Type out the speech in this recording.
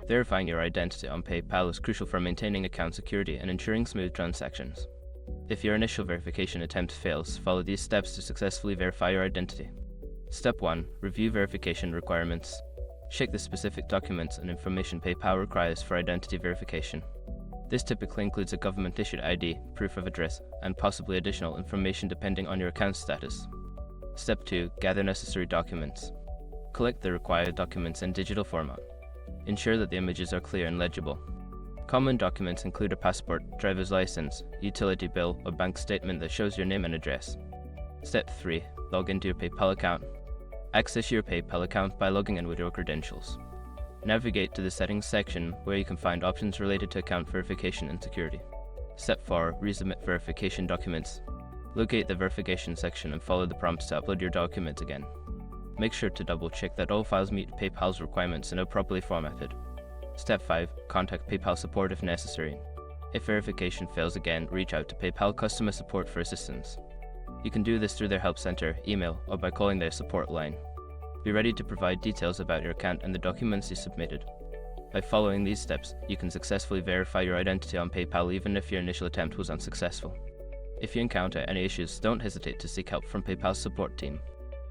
Verifying your identity on PayPal is crucial for maintaining account security and ensuring smooth transactions. If your initial verification attempt fails, follow these steps to successfully verify your identity. Step 1. Review verification requirements. Check the specific documents and information PayPal requires for identity verification. This typically includes a government-issued ID, proof of address, and possibly additional information depending on your account status. Step 2. Gather necessary documents. Collect the required documents in digital format. Ensure that the images are clear and legible. Common documents include a passport, driver's license, utility bill, or bank statement that shows your name and address. Step 3. Log into your PayPal account. Access your PayPal account by logging in with your credentials. Navigate to the Settings section where you can find options related to account verification and security. Step 4. Resubmit verification documents. Locate the verification section and follow the prompts to upload your documents again. Make sure to double-check that all files meet PayPal's requirements and are properly formatted. Step 5. Contact PayPal support if necessary. If verification fails again, reach out to PayPal customer support for assistance. You can do this through their help center, email, or by calling their support line. Be ready to provide details about your account and the documents you submitted. By following these steps, you can successfully verify your identity on PayPal even if your initial attempt was unsuccessful. If you encounter any issues, don't hesitate to seek help from PayPal's support team.